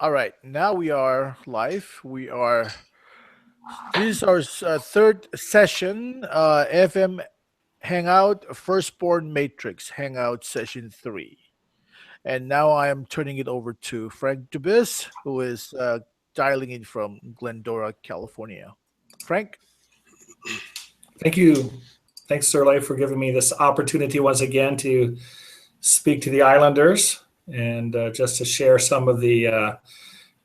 All right, now we are live. This is our third session, FM Hangout Firstborn Matrix Hangout Session 3. And now I am turning it over to Frank Dubis, who is dialing in from Glendora, California. Frank? Thank you. Thanks, Sirle, for giving me this opportunity once again to speak to the Islanders and just to share some of the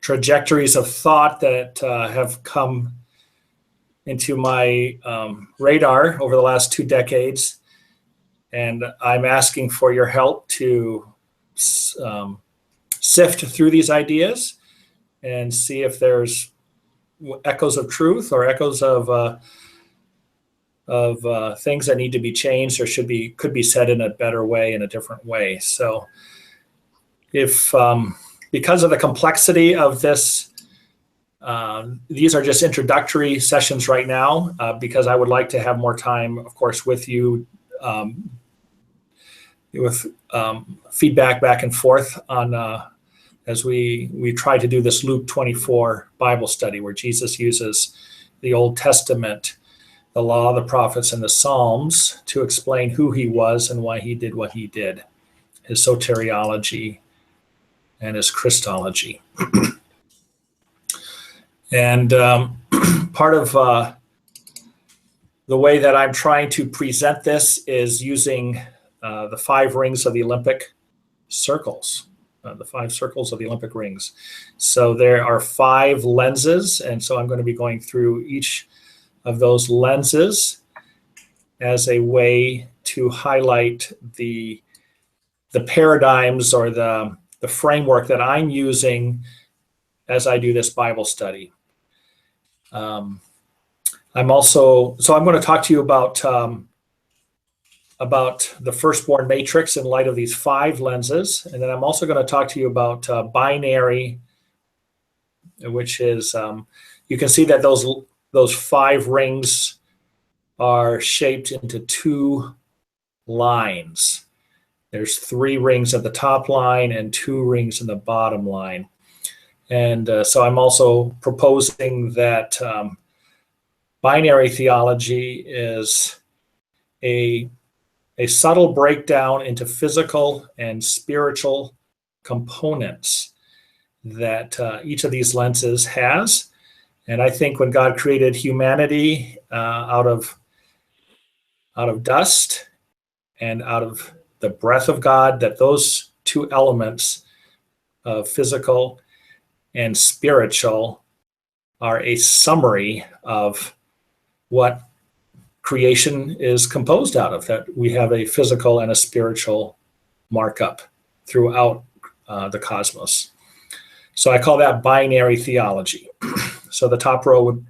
trajectories of thought that have come into my radar over the last 2 decades. And I'm asking for your help to sift through these ideas and see if there's echoes of truth or echoes of things that need to be changed or could be said in a better way, in a different way. So if because of the complexity of this, these are just introductory sessions right now, because I would like to have more time, of course, with you, with feedback back and forth on as we try to do this Luke 24 Bible study where Jesus uses the Old Testament, the law, the prophets, and the Psalms to explain who he was and why he did what he did, his soteriology and his Christology. And part of the way that I'm trying to present this is using the 5 rings of the Olympic circles, the 5 circles of the Olympic rings. So there are 5 lenses, and so I'm going to be going through each of those lenses as a way to highlight the paradigms or the framework that I'm using as I do this Bible study. I'm going to talk to you about the firstborn matrix in light of these 5 lenses, and then I'm also going to talk to you about binary, which is you can see that those 5 rings are shaped into 2 lines. There's 3 rings at the top line and 2 rings in the bottom line. And so I'm also proposing that binary theology is a subtle breakdown into physical and spiritual components that each of these lenses has. And I think when God created humanity out of dust and out of the breath of God, that those 2 elements of physical and spiritual are a summary of what creation is composed out of, that we have a physical and a spiritual markup throughout the cosmos. So I call that binary theology. So the top row would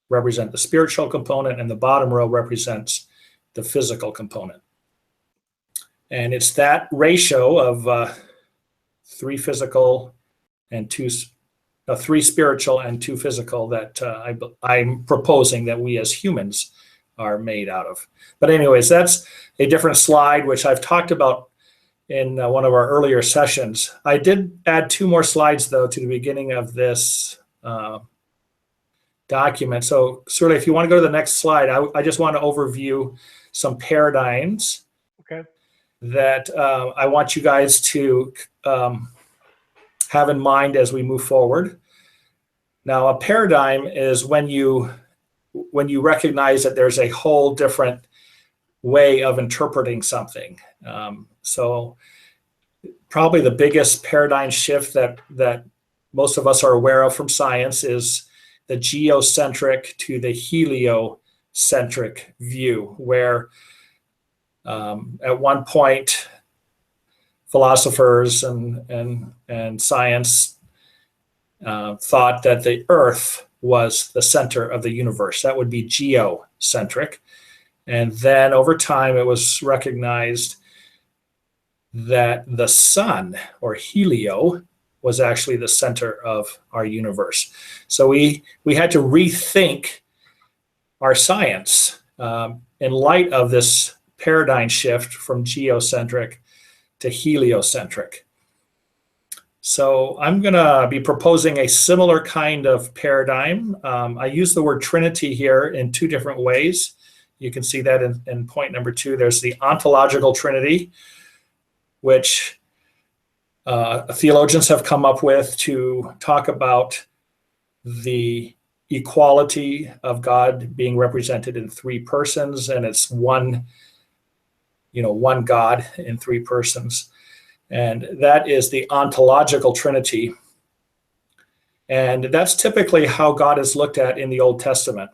represent the spiritual component and the bottom row represents the physical component. And it's that ratio of 3 physical and 3 spiritual and 2 physical that I'm proposing that we as humans are made out of. But anyways, that's a different slide, which I've talked about in one of our earlier sessions. I did add 2 more slides, though, to the beginning of this document. So, Surly, if you want to go to the next slide, I just want to overview some paradigms that I want you guys to have in mind as we move forward. Now, a paradigm is when you recognize that there's a whole different way of interpreting something. So probably the biggest paradigm shift that most of us are aware of from science is the geocentric to the heliocentric view, where at one point philosophers and science thought that the Earth was the center of the universe. That would be geocentric. And then over time, it was recognized that the sun, or helio, was actually the center of our universe. So we had to rethink our science in light of this paradigm shift from geocentric to heliocentric. So I'm going to be proposing a similar kind of paradigm. I use the word Trinity here in two different ways. You can see that in point number 2. There's the ontological Trinity, which theologians have come up with to talk about the equality of God being represented in 3 persons, and it's one God in 3 persons. And that is the ontological Trinity. And that's typically how God is looked at in the Old Testament.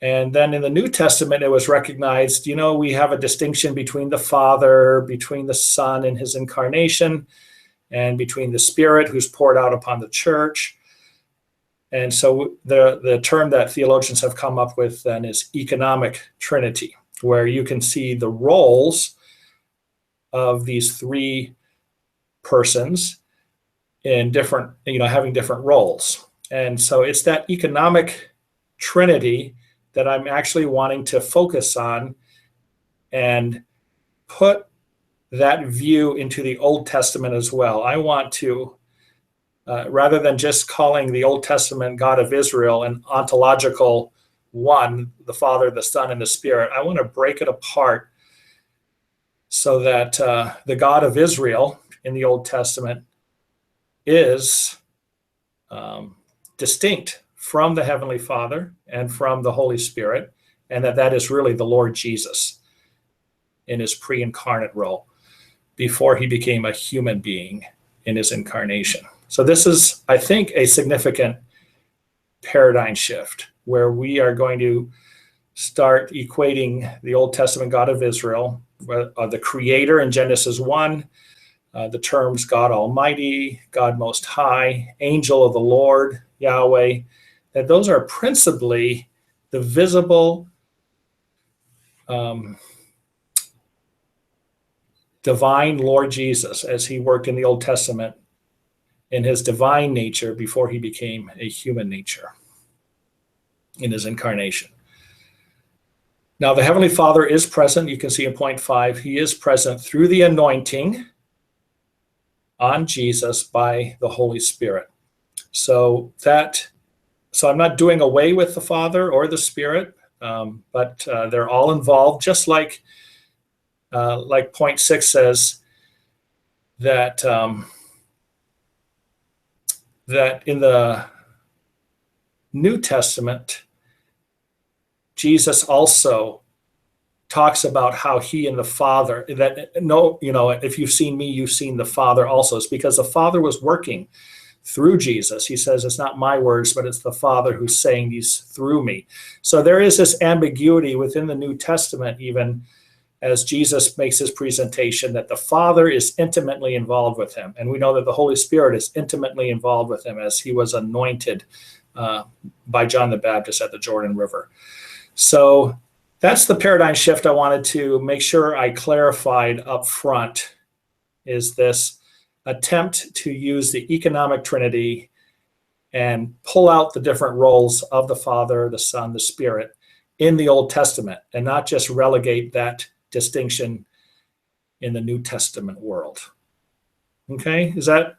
And then in the New Testament, it was recognized, we have a distinction between the Father, between the Son in his incarnation, and between the Spirit who's poured out upon the church. And so the term that theologians have come up with then is economic Trinity, where you can see the roles of these 3 persons in different, having different roles. And so it's that economic Trinity that I'm actually wanting to focus on and put that view into the Old Testament as well. I want to, rather than just calling the Old Testament God of Israel an ontological one, the Father, the Son, and the Spirit, I want to break it apart so that the God of Israel in the Old Testament is distinct from the Heavenly Father and from the Holy Spirit, and that is really the Lord Jesus in his pre-incarnate role before he became a human being in his incarnation. So this is, I think, a significant paradigm shift where we are going to start equating the Old Testament God of Israel, the Creator in Genesis 1, the terms God Almighty, God Most High, Angel of the Lord, Yahweh, that those are principally the visible divine Lord Jesus as he worked in the Old Testament in his divine nature before he became a human nature in his incarnation. Now, the Heavenly Father is present. You can see in point 5, he is present through the anointing on Jesus by the Holy Spirit. So I'm not doing away with the Father or the Spirit, but they're all involved, just like point 6 says that that in the New Testament, Jesus also talks about how he and the Father, if you've seen me, you've seen the Father also. It's because the Father was working through Jesus. He says, it's not my words, but it's the Father who's saying these through me. So there is this ambiguity within the New Testament, even as Jesus makes his presentation, that the Father is intimately involved with him. And we know that the Holy Spirit is intimately involved with him as he was anointed by John the Baptist at the Jordan River. So that's the paradigm shift I wanted to make sure I clarified up front, is this attempt to use the economic Trinity and pull out the different roles of the Father, the Son, the Spirit in the Old Testament, and not just relegate that distinction in the New Testament world. Okay, is that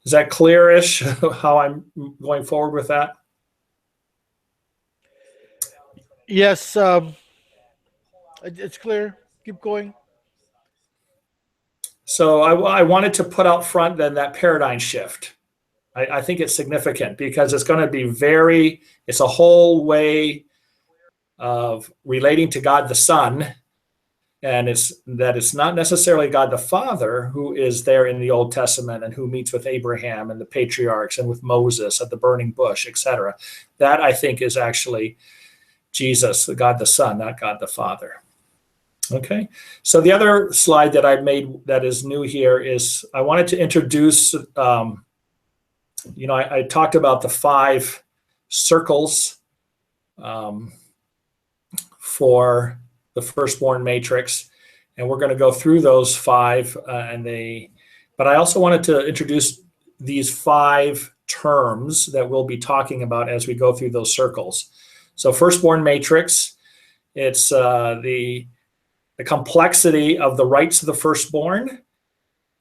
clearish how I'm going forward with that? Yes, it's clear. Keep going. So I wanted to put out front then that paradigm shift. I think it's significant because it's going to be it's a whole way of relating to God the Son, and it's not necessarily God the Father who is there in the Old Testament and who meets with Abraham and the patriarchs and with Moses at the burning bush, etc. That, I think, is actually Jesus, the God the Son, not God the Father. Okay, so the other slide that I made that is new here is I wanted to introduce, I talked about the 5 circles for the firstborn matrix, and we're going to go through those 5, but I also wanted to introduce these 5 terms that we'll be talking about as we go through those circles. So firstborn matrix, it's the complexity of the rights of the firstborn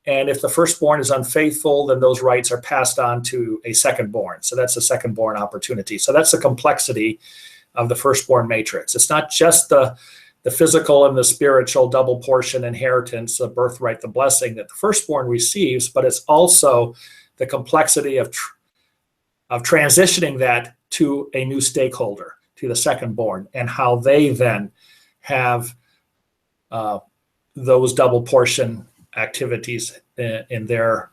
And if the firstborn is unfaithful, then those rights are passed on to a secondborn. So that's a secondborn opportunity. So that's the complexity of the firstborn matrix. It's not just the physical and the spiritual double portion inheritance, the birthright, the blessing that the firstborn receives, but it's also the complexity of transitioning that to a new stakeholder, to the secondborn, and how they then have those double portion activities in their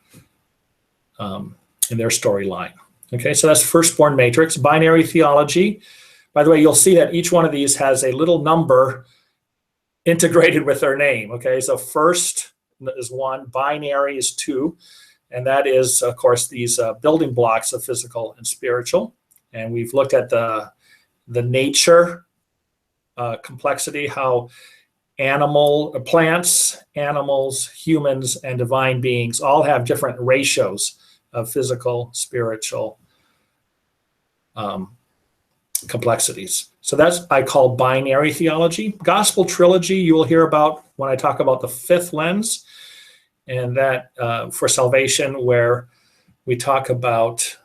storyline. Okay, so that's firstborn matrix. Binary theology. By the way, you'll see that each one of these has a little number integrated with their name. Okay, so first is 1, binary is 2, and that is, of course, these building blocks of physical and spiritual. And we've looked at the nature complexity, how plants, animals, humans, and divine beings all have different ratios of physical, spiritual complexities. So that's, I call binary theology. Gospel trilogy, you will hear about when I talk about the 5th lens, and that for salvation, where we talk about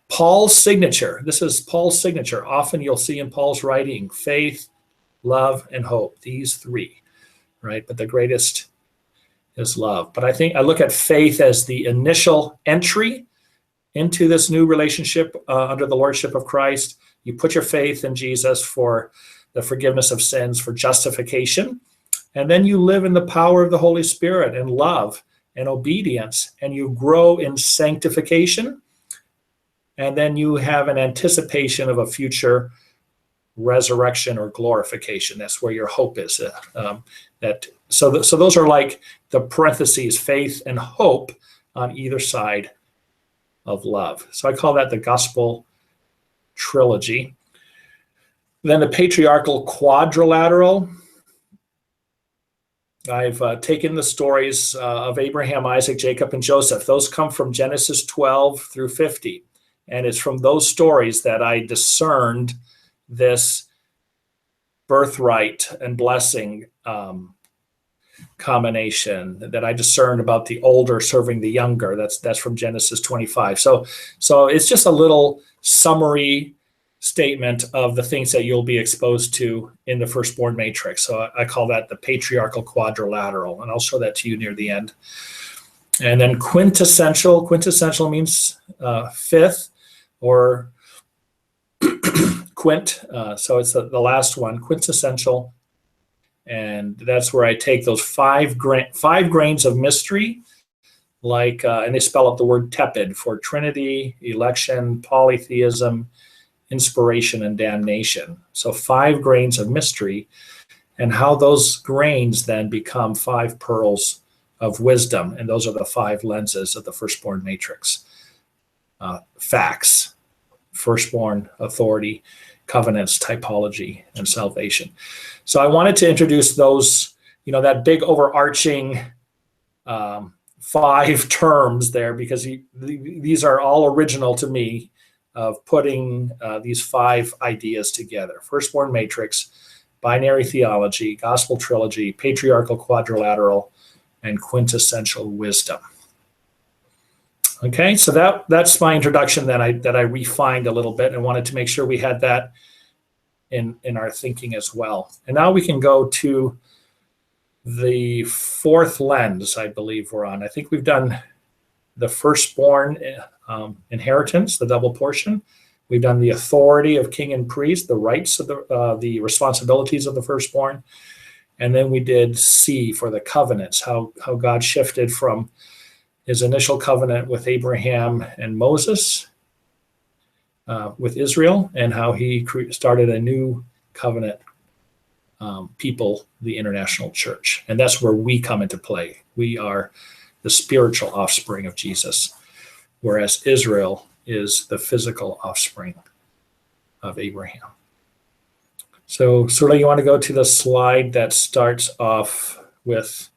Paul's signature. This is Paul's signature. Often you'll see in Paul's writing, faith, love, and hope, these 3, right? But the greatest is love. But I think I look at faith as the initial entry into this new relationship under the lordship of Christ. You put your faith in Jesus for the forgiveness of sins, for justification, and then you live in the power of the Holy Spirit and love and obedience, and you grow in sanctification, and then you have an anticipation of a future resurrection or glorification. That's where your hope is. So those are like the parentheses, faith and hope on either side of love. So I call that the gospel trilogy. Then the patriarchal quadrilateral. I've taken the stories of Abraham, Isaac, Jacob, and Joseph. Those come from Genesis 12 through 50. And it's from those stories that I discerned this birthright and blessing combination, that I discerned about the older serving the younger. That's from Genesis 25. So it's just a little summary statement of the things that you'll be exposed to in the firstborn matrix. So I call that the patriarchal quadrilateral, and I'll show that to you near the end. And then quintessential means 5th, or quint. So it's the last one, quintessential. And that's where I take those 5 grains of mystery, like, and they spell out the word tepid for Trinity, election, polytheism, inspiration, and damnation. So 5 grains of mystery, and how those grains then become 5 pearls of wisdom. And those are the 5 lenses of the firstborn matrix. Facts, firstborn, authority, covenants, typology, and salvation. So I wanted to introduce those, that big overarching 5 terms there, because these are all original to me, of putting these 5 ideas together. Firstborn matrix, binary theology, gospel trilogy, patriarchal quadrilateral, and quintessential wisdom. Okay, so that's my introduction that I refined a little bit, and wanted to make sure we had that in our thinking as well. And now we can go to the 4th lens, I believe we're on. I think we've done the firstborn inheritance, the double portion. We've done the authority of king and priest, the rights of the responsibilities of the firstborn. And then we did C for the covenants, how God shifted from his initial covenant with Abraham and Moses, with Israel, and how he started a new covenant people, the international church. And that's where we come into play. We are the spiritual offspring of Jesus, whereas Israel is the physical offspring of Abraham. So, Surla, you want to go to the slide that starts off with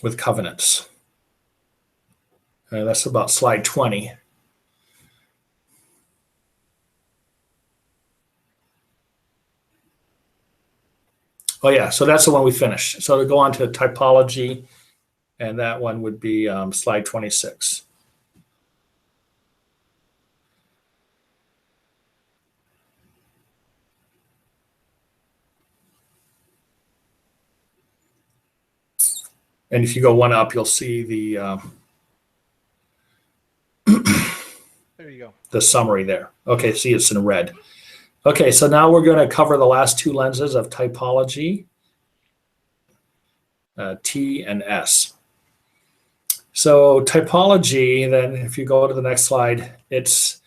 with covenants. That's about slide 20. Oh yeah, so that's the one we finished. So to go on to typology, and that one would be slide 26. And if you go one up, you'll see There you go. the summary there. Okay, see, it's in red. Okay, so now we're going to cover the last two lenses of typology, T and S. So typology, then if you go to the next slide, it's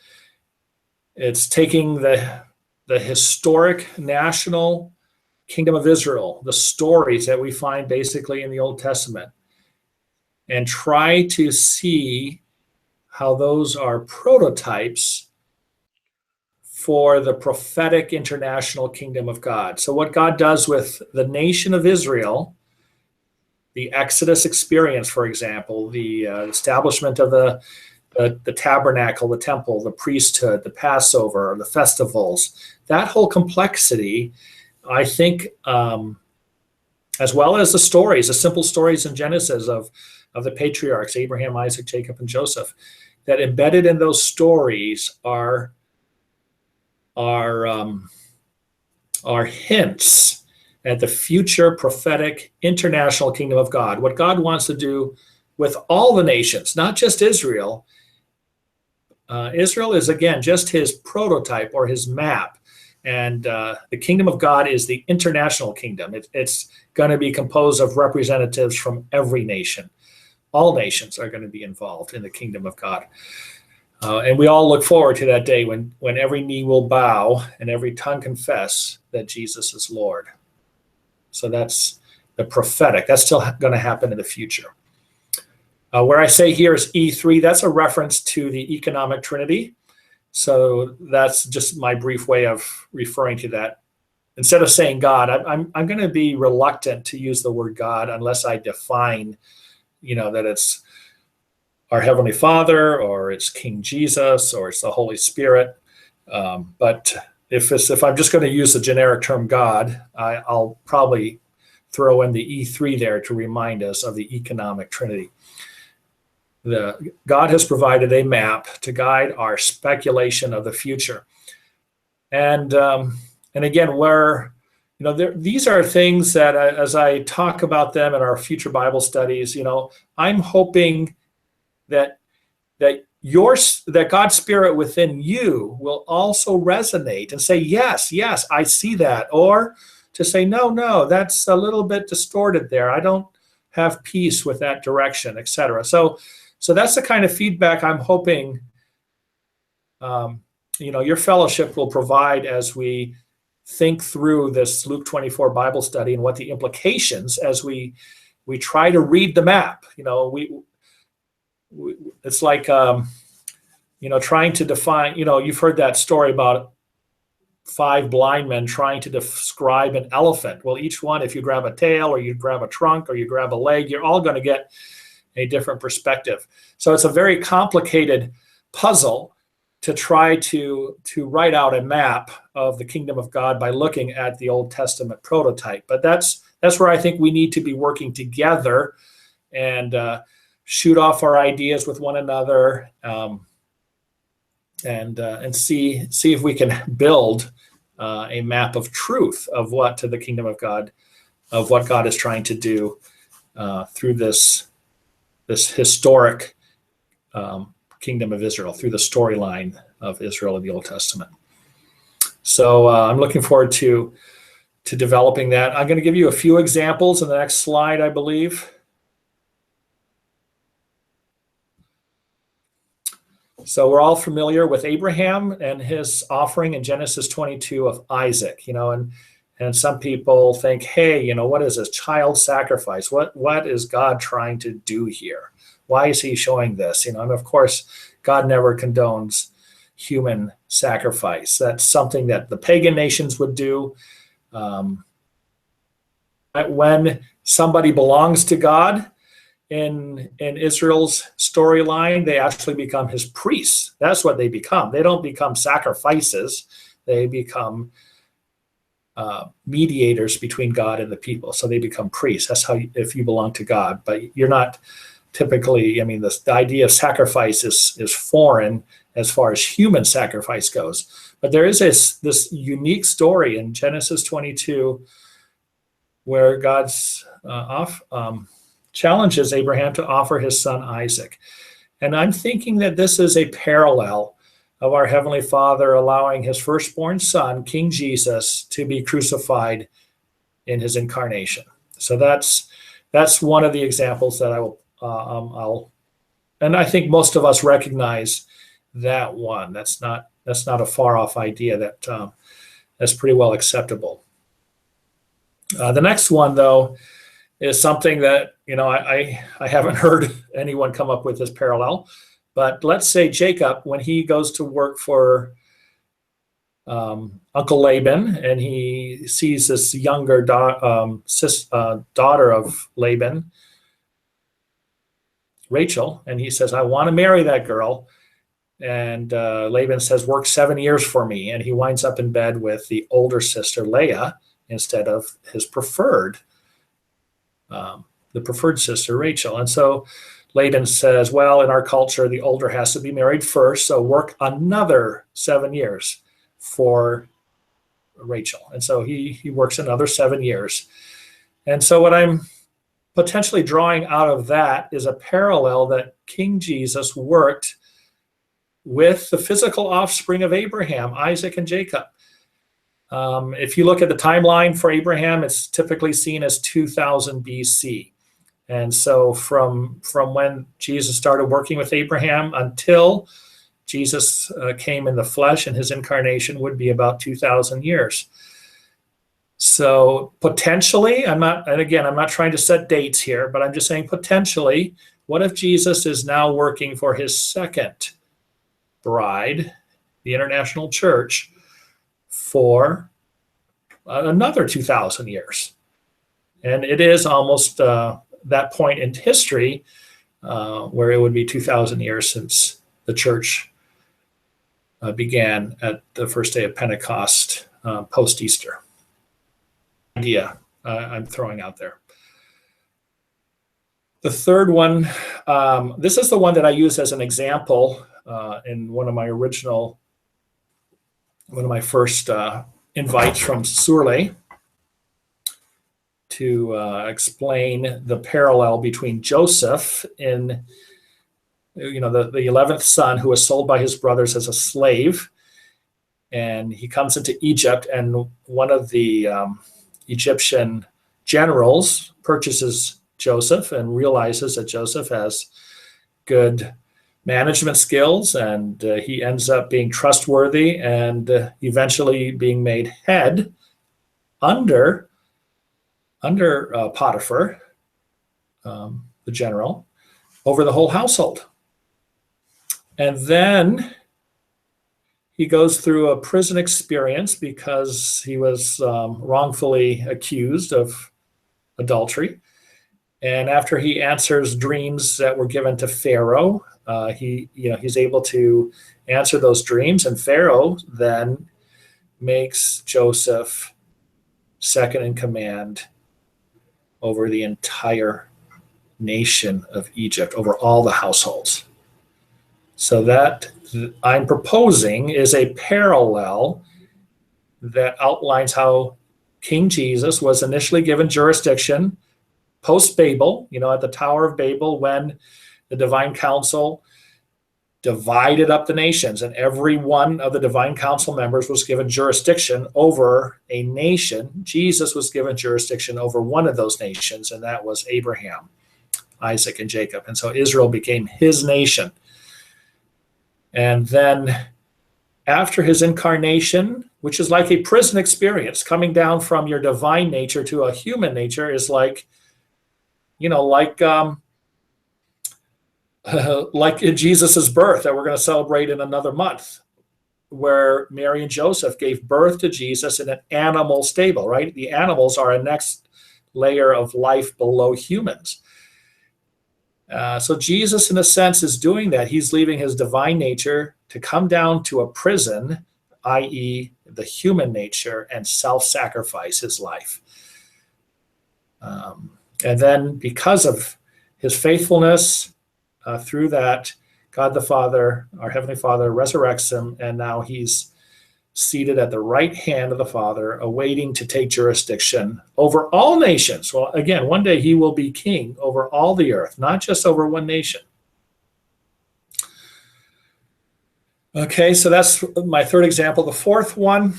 taking the historic national kingdom of Israel, the stories that we find basically in the Old Testament, and try to see how those are prototypes for the prophetic international kingdom of God. So what God does with the nation of Israel, the Exodus experience, for example, the establishment of the tabernacle, the temple, the priesthood, the Passover, the festivals, that whole complexity, I think, as well as the stories, the simple stories in Genesis of the patriarchs, Abraham, Isaac, Jacob, and Joseph, that embedded in those stories are hints at the future prophetic international kingdom of God, what God wants to do with all the nations, not just Israel. Israel is, again, just his prototype or his map. And the kingdom of God is the international kingdom. It's going to be composed of representatives from every nation. All nations are going to be involved in the kingdom of God. And we all look forward to that day when every knee will bow and every tongue confess that Jesus is Lord. So that's the prophetic. That's still going to happen in the future. Where I say here is E3, that's a reference to the economic trinity. So that's just my brief way of referring to that. Instead of saying God, I'm going to be reluctant to use the word God unless I define, that it's our Heavenly Father, or it's King Jesus, or it's the Holy Spirit. But if I'm just going to use the generic term God, I'll probably throw in the E3 there to remind us of the economic trinity. God has provided a map to guide our speculation of the future. And again, these are things that as I talk about them in our future Bible studies, I'm hoping that God's Spirit within you will also resonate and say, yes, I see that. Or to say, no, that's a little bit distorted there. I don't have peace with that direction, etc. So that's the kind of feedback I'm hoping, your fellowship will provide as we think through this Luke 24 Bible study and what the implications as we try to read the map. It's like, trying to define, you've heard that story about 5 blind men trying to describe an elephant. Well, each one, if you grab a tail or you grab a trunk or you grab a leg, you're all going to get a different perspective. So it's a very complicated puzzle to try to write out a map of the kingdom of God by looking at the Old Testament prototype. But that's where I think we need to be working together and shoot off our ideas with one another, and see if we can build a map of truth of what to the kingdom of God, of what God is trying to do through this historic kingdom of Israel, through the storyline of Israel in the Old Testament. So I'm looking forward to developing that. I'm going to give you a few examples in the next slide, I believe. So we're all familiar with Abraham and his offering in Genesis 22 of Isaac, and some people think, hey, what is this child sacrifice? What is God trying to do here? Why is he showing this? And of course, God never condones human sacrifice. That's something that the pagan nations would do. When somebody belongs to God, in Israel's storyline, they actually become his priests. That's what they become. They don't become sacrifices. They become mediators between God and the people. So they become priests. That's how, if you belong to God, but you're not typically, I mean, the idea of sacrifice is foreign as far as human sacrifice goes. But there is this unique story in Genesis 22 where God's challenges Abraham to offer his son Isaac. And I'm thinking that this is a parallel of our Heavenly Father allowing his firstborn son, King Jesus, to be crucified in his incarnation. So that's one of the examples that I'll and I think most of us recognize that one. That's not a far off idea. That's pretty well acceptable. The next one, though, is something that I haven't heard anyone come up with as parallel. But let's say Jacob, when he goes to work for Uncle Laban, and he sees this younger daughter of Laban, Rachel, and he says, I want to marry that girl. And Laban says, work 7 years for me. And he winds up in bed with the older sister, Leah, instead of his preferred sister, Rachel. And so Laban says, well, in our culture, the older has to be married first, so work another 7 years for Rachel. And so he works another 7 years. And so what I'm potentially drawing out of that is a parallel that King Jesus worked with the physical offspring of Abraham, Isaac and Jacob. If you look at the timeline for Abraham, it's typically seen as 2000 BC. And so from when Jesus started working with Abraham until Jesus came in the flesh and his incarnation would be about 2,000 years. So potentially, I'm not trying to set dates here, but I'm just saying potentially, what if Jesus is now working for his second bride, the International Church, for another 2,000 years? And it is almost that point in history where it would be 2,000 years since the church began at the first day of Pentecost, post-Easter. Idea I'm throwing out there. The third one, this is the one that I use as an example in one of my first invites from Surley to explain the parallel between Joseph in the 11th son who was sold by his brothers as a slave, and he comes into Egypt, and one of the Egyptian generals purchases Joseph and realizes that Joseph has good management skills, and he ends up being trustworthy and eventually being made head under Potiphar, the general, over the whole household. And then he goes through a prison experience because he was wrongfully accused of adultery. And after he answers dreams that were given to Pharaoh, he's able to answer those dreams, and Pharaoh then makes Joseph second in command over the entire nation of Egypt, over all the households. So that I'm proposing is a parallel that outlines how King Jesus was initially given jurisdiction post-Babel, at the Tower of Babel, when the divine council divided up the nations, and every one of the divine council members was given jurisdiction over a nation. Jesus was given jurisdiction over one of those nations, and that was Abraham, Isaac, and Jacob. And so Israel became his nation. And then after his incarnation, which is like a prison experience, coming down from your divine nature to a human nature is like in Jesus's birth that we're going to celebrate in another month, where Mary and Joseph gave birth to Jesus in an animal stable, right? The animals are a next layer of life below humans. So Jesus, in a sense, is doing that. He's leaving his divine nature to come down to a prison, i.e., the human nature and self-sacrifice his life. And then because of his faithfulness, through that, God the Father, our Heavenly Father, resurrects him, and now he's seated at the right hand of the Father, awaiting to take jurisdiction over all nations. Well, again, one day he will be king over all the earth, not just over one nation. Okay, so that's my third example. The fourth one,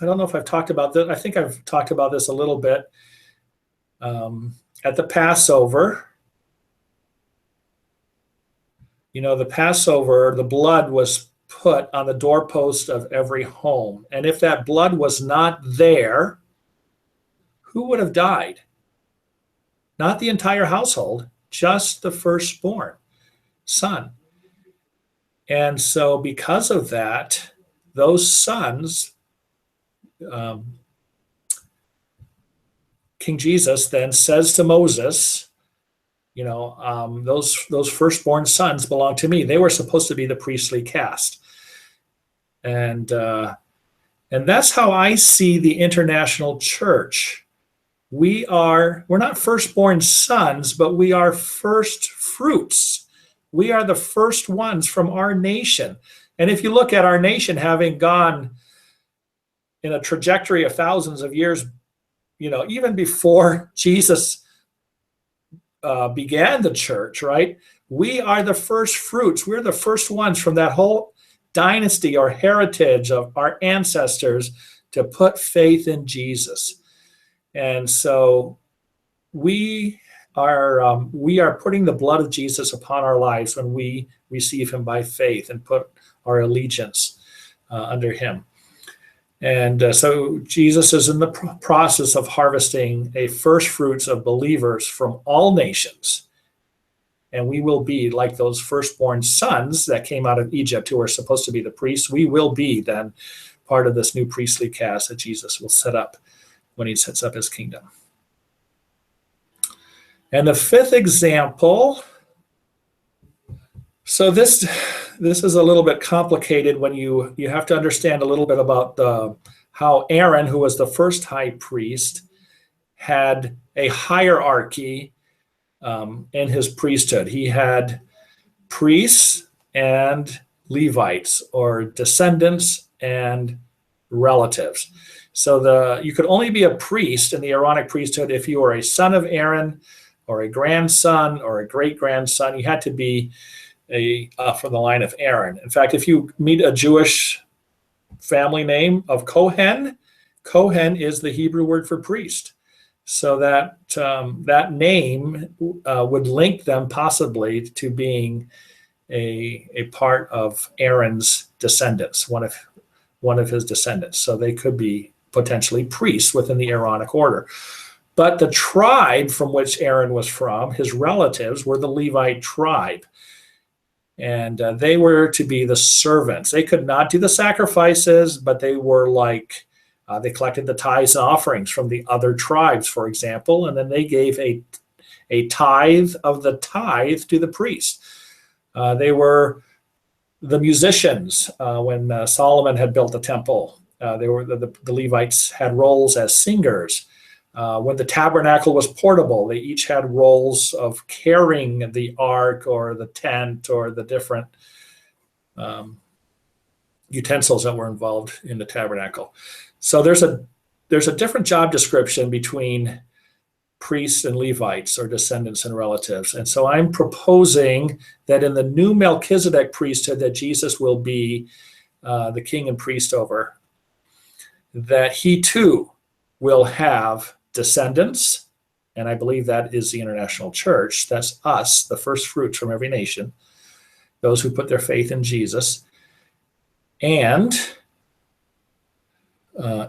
I don't know if I've talked about this. I think I've talked about this a little bit. At the Passover, the Passover, the blood was put on the doorpost of every home. And if that blood was not there, who would have died? Not the entire household, just the firstborn son. And so because of that, those sons, King Jesus then says to Moses, those firstborn sons belong to me. They were supposed to be the priestly caste. And that's how I see the international church. We're not firstborn sons, but we are first fruits. We are the first ones from our nation. And if you look at our nation having gone in a trajectory of thousands of years, even before Jesus began the church, right? We are the first fruits. We're the first ones from that whole dynasty or heritage of our ancestors to put faith in Jesus. And so we are putting the blood of Jesus upon our lives when we receive him by faith and put our allegiance under him. And so Jesus is in the process of harvesting a first fruits of believers from all nations. And we will be like those firstborn sons that came out of Egypt who are supposed to be the priests. We will be then part of this new priestly caste that Jesus will set up when he sets up his kingdom. And the fifth example, so this is a little bit complicated when you have to understand a little bit about how Aaron, who was the first high priest, had a hierarchy in his priesthood. He had priests and Levites, or descendants and relatives. So you could only be a priest in the Aaronic priesthood if you were a son of Aaron, or a grandson, or a great-grandson. You had to be from the line of Aaron. In fact, if you meet a Jewish family name of Kohen, Kohen is the Hebrew word for priest. So that name would link them possibly to being a part of Aaron's descendants, one of his descendants. So they could be potentially priests within the Aaronic order. But the tribe from which Aaron was from, his relatives, were the Levite tribe. And they were to be the servants. They could not do the sacrifices, but they were like, they collected the tithes and offerings from the other tribes, for example, and then they gave a tithe of the tithe to the priest. They were the musicians when Solomon had built the temple. The Levites had roles as singers. When the tabernacle was portable, they each had roles of carrying the ark or the tent or the different utensils that were involved in the tabernacle. So there's a different job description between priests and Levites, or descendants and relatives. And so I'm proposing that in the new Melchizedek priesthood that Jesus will be the king and priest over, that he too will have descendants, and I believe that is the international church. That's us, the first fruits from every nation, those who put their faith in Jesus. And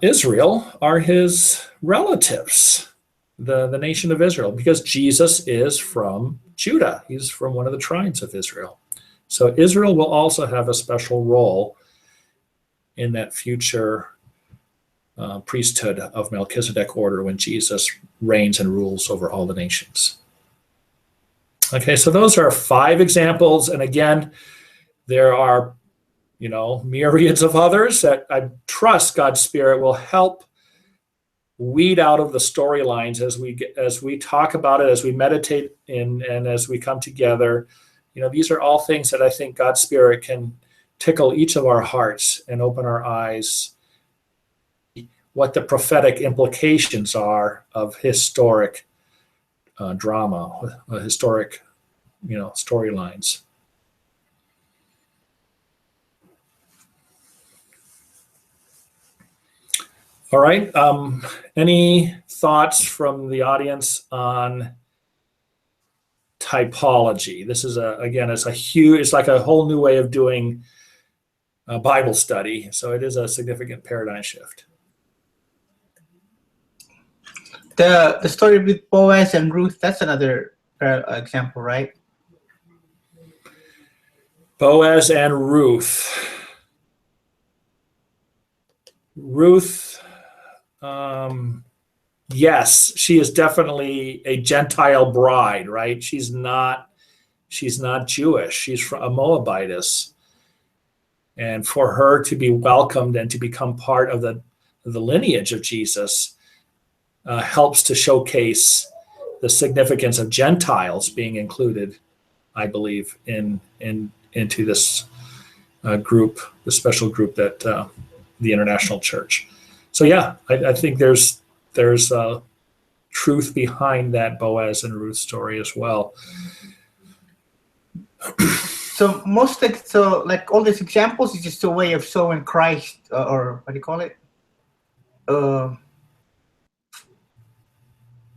Israel are his relatives, the nation of Israel, because Jesus is from Judah. He's from one of the tribes of Israel. So Israel will also have a special role in that future priesthood of Melchizedek order when Jesus reigns and rules over all the nations. Okay, so those are 5 examples. And again, there are myriads of others that I trust God's Spirit will help weed out of the storylines as we talk about it, as we meditate and as we come together. These are all things that I think God's Spirit can tickle each of our hearts and open our eyes, what the prophetic implications are of historic drama, historic, storylines. All right. Any thoughts from the audience on typology? This is it's like a whole new way of doing Bible study. So it is a significant paradigm shift. The story with Boaz and Ruth, that's another example, right? Boaz and Ruth. Yes, she is definitely a Gentile bride, right? She's not Jewish. She's a Moabitess. And for her to be welcomed and to become part of the lineage of Jesus helps to showcase the significance of Gentiles being included, I believe, into this group, the special group that the International Church. So yeah, I think there's truth behind that Boaz and Ruth story as well. So like all these examples is just a way of showing Christ, or what do you call it?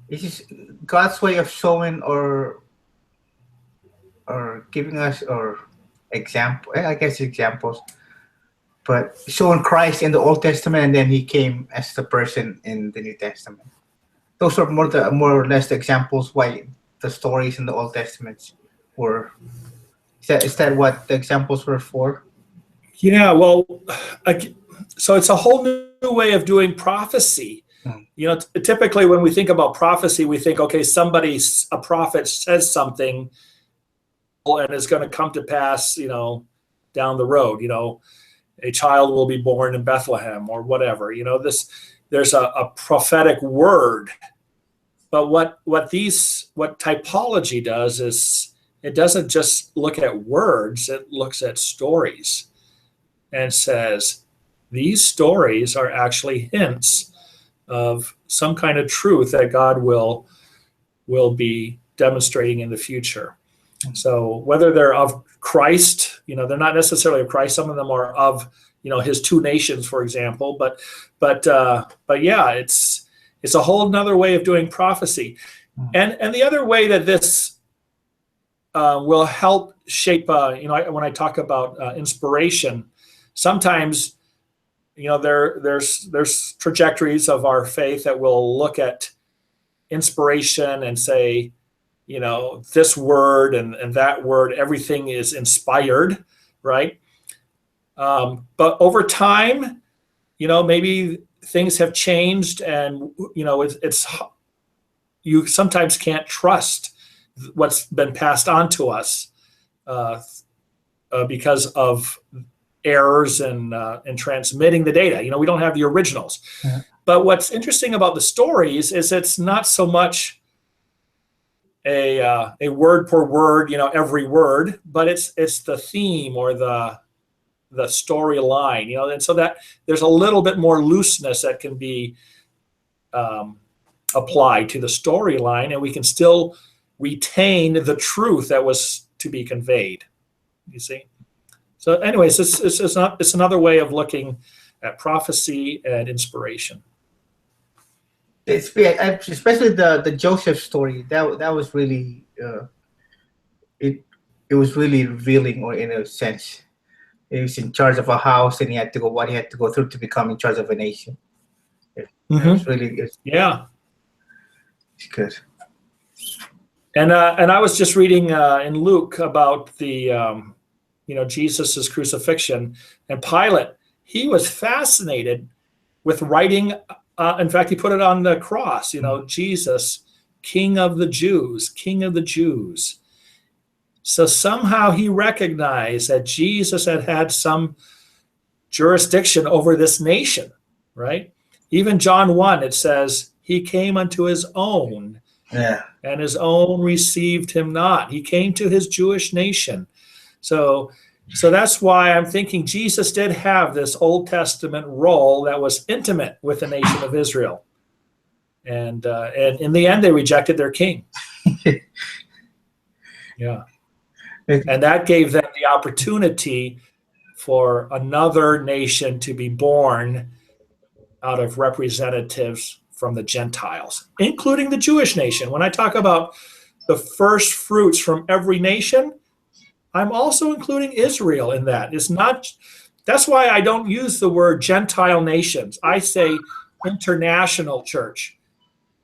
It's just God's way of showing or giving us examples, but showing Christ in the Old Testament, and then he came as the person in the New Testament. Those are more or less the examples why the stories in the Old Testament were. Is that what the examples were for? Yeah, well, so it's a whole new way of doing prophecy. Typically when we think about prophecy, we think, okay, a prophet says something and it's going to come to pass, down the road, a child will be born in Bethlehem or whatever, there's a prophetic word. But what typology does is it doesn't just look at words, it looks at stories and says, these stories are actually hints of some kind of truth that God will be demonstrating in the future. So whether they're of Christ, they're not necessarily of Christ. Some of them are of, his two nations, for example. But yeah, it's a whole nother way of doing prophecy. And the other way that this will help shape, when I talk about inspiration, sometimes, there's trajectories of our faith that will look at inspiration and say, this word and that word, everything is inspired, right? But over time, maybe things have changed, and you sometimes can't trust what's been passed on to us because of errors in transmitting the data. We don't have the originals. Yeah. But what's interesting about the stories is it's not so much a word per word, every word, but it's the theme or the storyline, and so that there's a little bit more looseness that can be applied to the storyline, and we can still retain the truth that was to be conveyed. You see? So anyways, it's another way of looking at prophecy and inspiration. Especially the Joseph story. That was really it was really revealing, or in a sense, he was in charge of a house, and he had to go what he had to go through to become in charge of a nation. It was really good. Yeah, it's good. And I was just reading in Luke about the Jesus's crucifixion, and Pilate, he was fascinated with writing. In fact, he put it on the cross, Jesus, King of the Jews, King of the Jews. So somehow he recognized that Jesus had some jurisdiction over this nation, right? Even John 1, it says, he came unto his own, and his own received him not. He came to his Jewish nation. So that's why I'm thinking Jesus did have this Old Testament role that was intimate with the nation of Israel. And in the end, they rejected their king. Yeah. And that gave them the opportunity for another nation to be born out of representatives from the Gentiles, including the Jewish nation. When I talk about the first fruits from every nation, I'm also including Israel in that. It's not, that's why I don't use the word Gentile nations. I say international church.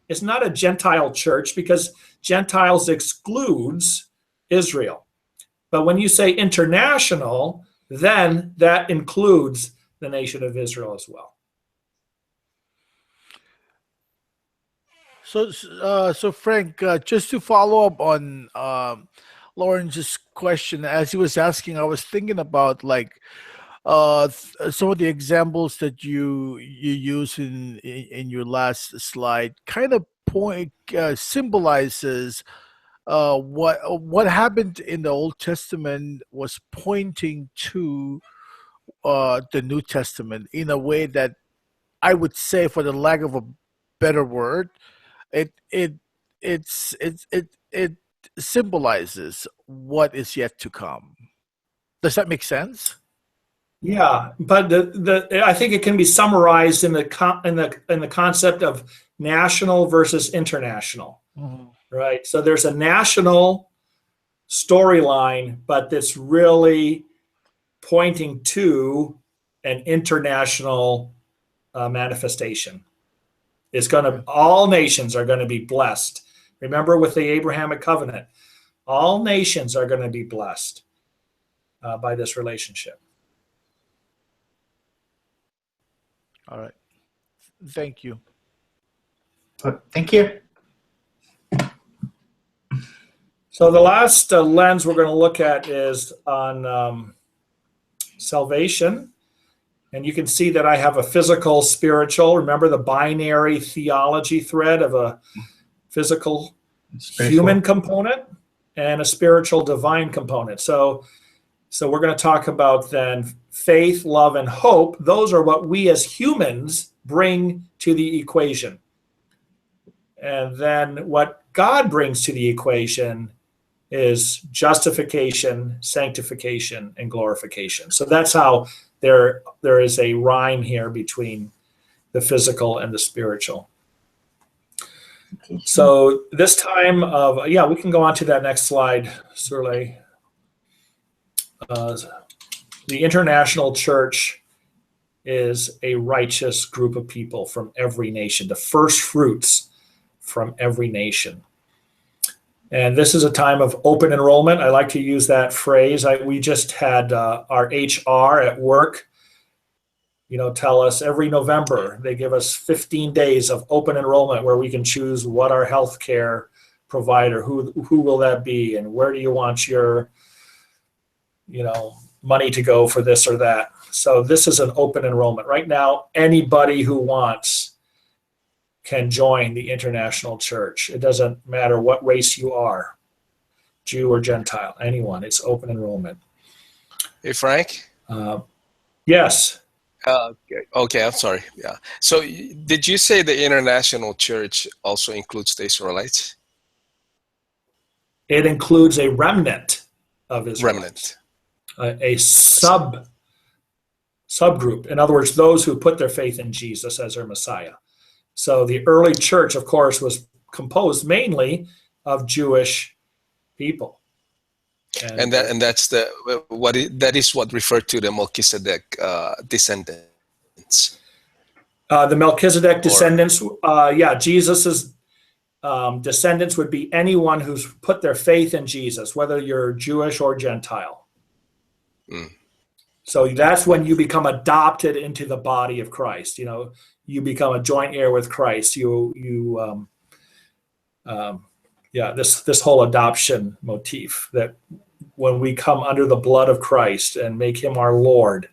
It's not a Gentile church because Gentiles excludes Israel. But when you say international, then that includes the nation of Israel as well. So Frank, just to follow up on Lawrence's question, as he was asking, I was thinking about like some of the examples that you use in your last slide, kind of symbolizes what happened in the Old Testament was pointing to the New Testament in a way that I would say, for the lack of a better word, it it symbolizes what is yet to come. Does that make sense? Yeah, but I think it can be summarized in the concept of national versus international, right? So there's a national storyline, but that's really pointing to an international manifestation. It's going to, all nations are going to be blessed. Remember with the Abrahamic covenant, all nations are going to be blessed by this relationship. All right. Thank you. Thank you. So the last lens we're going to look at is on salvation. And you can see that I have a physical, spiritual. Remember the binary theology thread of a physical human component and a spiritual divine component. So we're going to talk about then faith, love, and hope. Those are what we as humans bring to the equation. And then what God brings to the equation is justification, sanctification, and glorification. So that's how there is a rhyme here between the physical and the spiritual. So this time of, we can go on to that next slide, Surley. The international church is a righteous group of people from every nation, the first fruits from every nation. And this is a time of open enrollment. I like to use that phrase. We just had our HR at work, tell us every November, they give us 15 days of open enrollment where we can choose what our healthcare provider, who will that be, and where do you want your, money to go for this or that. So this is an open enrollment. Right now, anybody who wants can join the international church. It doesn't matter what race you are, Jew or Gentile, anyone. It's open enrollment. Hey, Frank? Yes. Okay, I'm sorry. Yeah. So did you say the international church also includes the Israelites? It includes a remnant of Israel. Remnant. A subgroup. In other words, those who put their faith in Jesus as their Messiah. So the early church, of course, was composed mainly of Jewish people. And that's that is what referred to the Melchizedek descendants. The Melchizedek descendants, Jesus's descendants would be anyone who's put their faith in Jesus, whether you're Jewish or Gentile. So that's when you become adopted into the body of Christ. You become a joint heir with Christ. This whole adoption motif, that when we come under the blood of Christ and make him our Lord,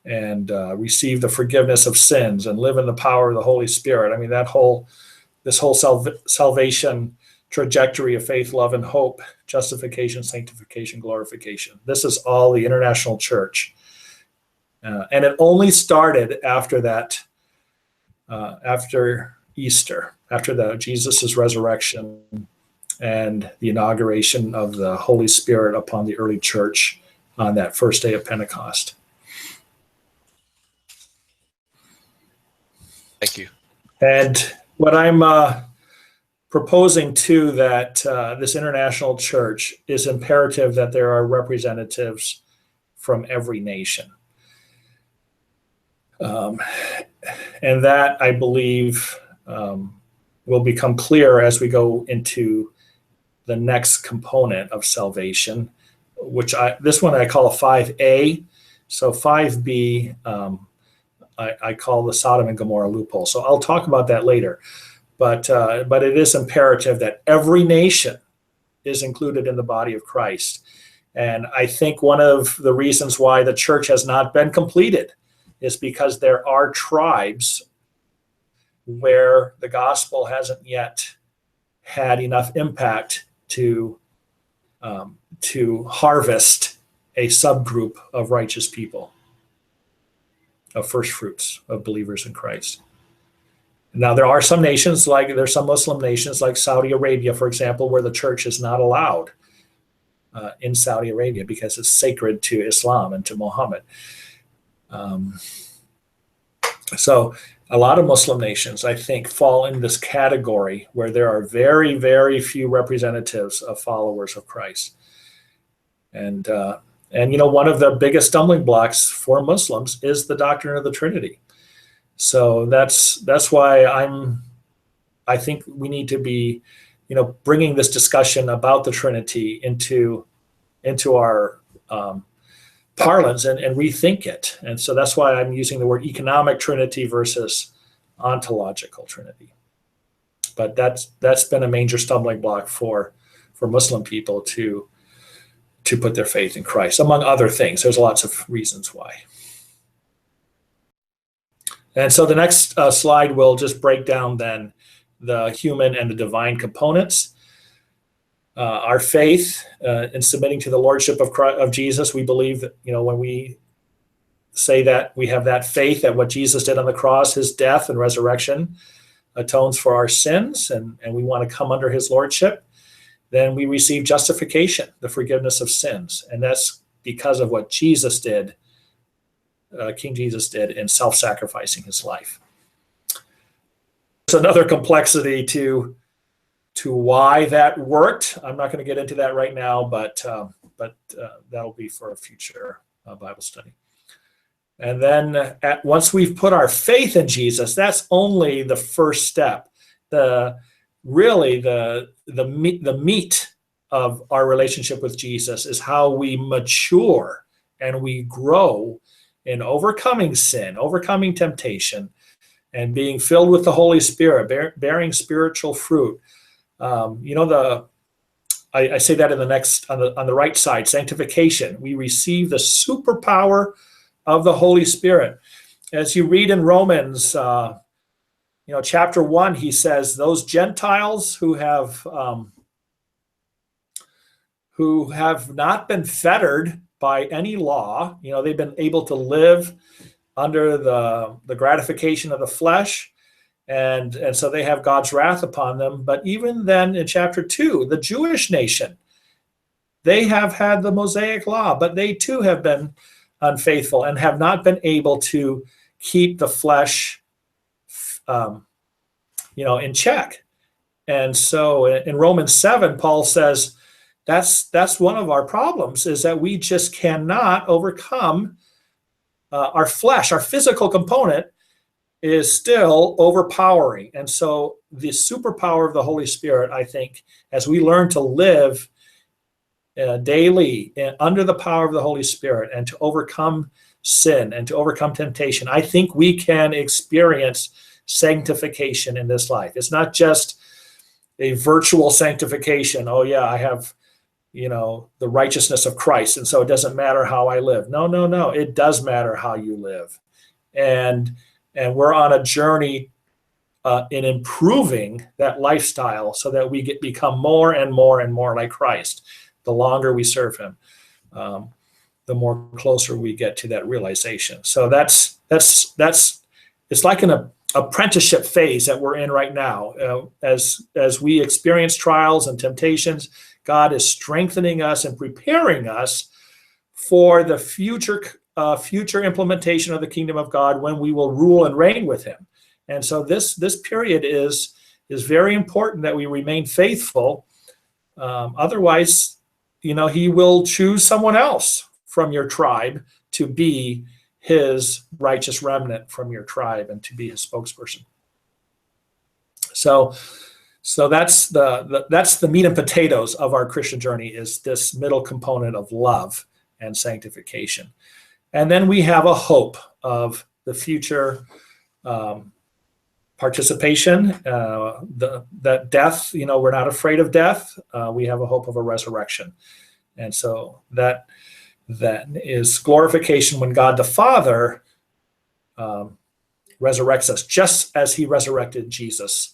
and receive the forgiveness of sins and live in the power of the Holy Spirit. I mean, this whole salvation trajectory of faith, love, and hope, justification, sanctification, glorification. This is all the international church. And it only started after that, after Easter, after Jesus' resurrection and the inauguration of the Holy Spirit upon the early church on that first day of Pentecost. Thank you. And what I'm proposing too, that this international church is imperative that there are representatives from every nation. And that, I believe, will become clear as we go into the next component of salvation, which this one I call 5A. So 5B, I call the Sodom and Gomorrah loophole. So I'll talk about that later. But it is imperative that every nation is included in the body of Christ. And I think one of the reasons why the church has not been completed is because there are tribes where the gospel hasn't yet had enough impact to harvest a subgroup of righteous people, of first fruits, of believers in Christ. Now, there are some nations, there's some Muslim nations like Saudi Arabia, for example, where the church is not allowed in Saudi Arabia because it's sacred to Islam and to Muhammad. So a lot of Muslim nations, I think, fall in this category where there are very, very few representatives of followers of Christ. And one of the biggest stumbling blocks for Muslims is the doctrine of the Trinity. So that's why I think we need to be, bringing this discussion about the Trinity into our parlance and rethink it. And so that's why I'm using the word economic Trinity versus ontological Trinity. But that's been a major stumbling block for Muslim people to put their faith in Christ, among other things. There's lots of reasons why. And so the next slide will just break down then the human and the divine components. Our faith in submitting to the lordship of Jesus, we believe that, when we say that we have that faith that what Jesus did on the cross, his death and resurrection, atones for our sins, and we want to come under his lordship, then we receive justification, the forgiveness of sins. And that's because of what Jesus did, King Jesus did in self-sacrificing his life. There's another complexity to why that worked. I'm not going to get into that right now, but that'll be for a future Bible study. And then once we've put our faith in Jesus, that's only the first step. The meat of our relationship with Jesus is how we mature and we grow in overcoming sin, overcoming temptation, and being filled with the Holy Spirit, bearing spiritual fruit. I say that in the next on the right side, sanctification. We receive the superpower of the Holy Spirit. As you read in Romans, chapter 1, he says those Gentiles who have not been fettered by any law, they've been able to live under the gratification of the flesh. And so they have God's wrath upon them. But even then in chapter 2, the Jewish nation, they have had the Mosaic law, but they too have been unfaithful and have not been able to keep the flesh, in check. And so in Romans 7, Paul says that's one of our problems, is that we just cannot overcome our flesh. Our physical component is still overpowering. And so the superpower of the Holy Spirit, I think, as we learn to live daily under the power of the Holy Spirit and to overcome sin and to overcome temptation, I think we can experience sanctification in this life. It's not just a virtual sanctification. Oh yeah, I have the righteousness of Christ, and so it doesn't matter how I live. No. It does matter how you live, and we're on a journey in improving that lifestyle so that we become more and more and more like Christ. The longer we serve Him, the more closer we get to that realization. So that's it's like an apprenticeship phase that we're in right now. As we experience trials and temptations, God is strengthening us and preparing us for the future implementation of the kingdom of God, when we will rule and reign with Him. And so this period is very important that we remain faithful. Otherwise, He will choose someone else from your tribe to be His righteous remnant from your tribe and to be His spokesperson. So that's the meat and potatoes of our Christian journey, is this middle component of love and sanctification. And then we have a hope of the future participation, that death, we're not afraid of death. We have a hope of a resurrection. And so that is glorification, when God the Father resurrects us, just as He resurrected Jesus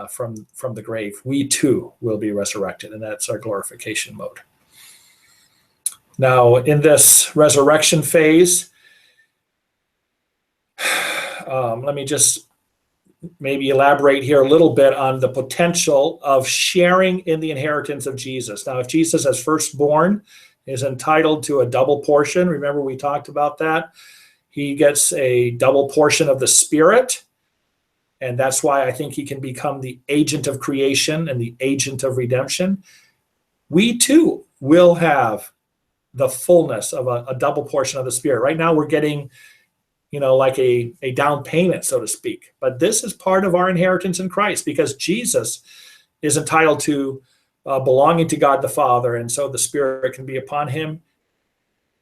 from the grave. We too will be resurrected, and that's our glorification mode. Now, in this resurrection phase, let me just maybe elaborate here a little bit on the potential of sharing in the inheritance of Jesus. Now, if Jesus as firstborn is entitled to a double portion, remember we talked about that, He gets a double portion of the Spirit, and that's why I think He can become the agent of creation and the agent of redemption. We too will have the fullness of a double portion of the Spirit. Right now we're getting like a down payment, so to speak. But this is part of our inheritance in Christ, because Jesus is entitled to belonging to God the Father, and so the Spirit can be upon Him.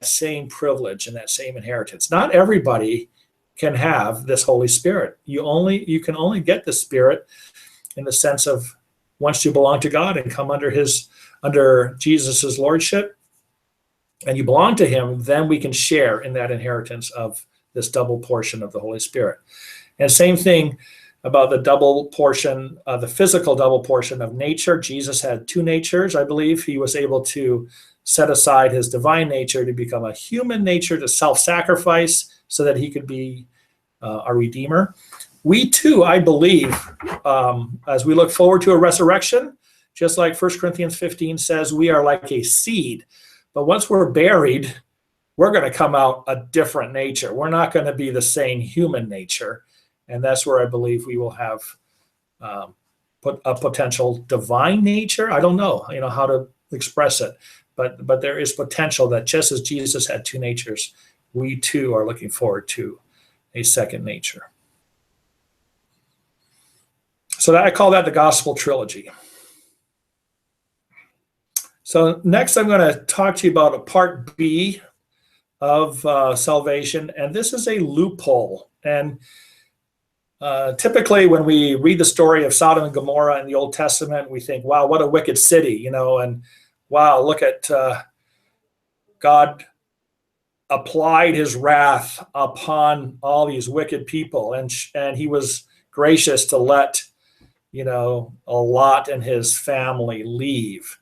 Same privilege and that same inheritance. Not everybody can have this Holy Spirit. You can only get the Spirit in the sense of, once you belong to God and come under Jesus's lordship, and you belong to Him, then we can share in that inheritance of this double portion of the Holy Spirit. And same thing about the double portion, the physical double portion of nature. Jesus had two natures, I believe. He was able to set aside His divine nature to become a human nature, to self-sacrifice so that He could be a redeemer. We too, I believe, as we look forward to a resurrection, just like 1 Corinthians 15 says, we are like a seed. But once we're buried, we're going to come out a different nature. We're not going to be the same human nature. And that's where I believe we will have a potential divine nature. I don't know, how to express it, but there is potential that just as Jesus had two natures, we too are looking forward to a second nature. So I call that the gospel trilogy. So next I'm going to talk to you about a part B of salvation, and this is a loophole. And typically when we read the story of Sodom and Gomorrah in the Old Testament, we think, wow, what a wicked city, and wow, look at God applied His wrath upon all these wicked people, and He was gracious to let Lot and his family leave.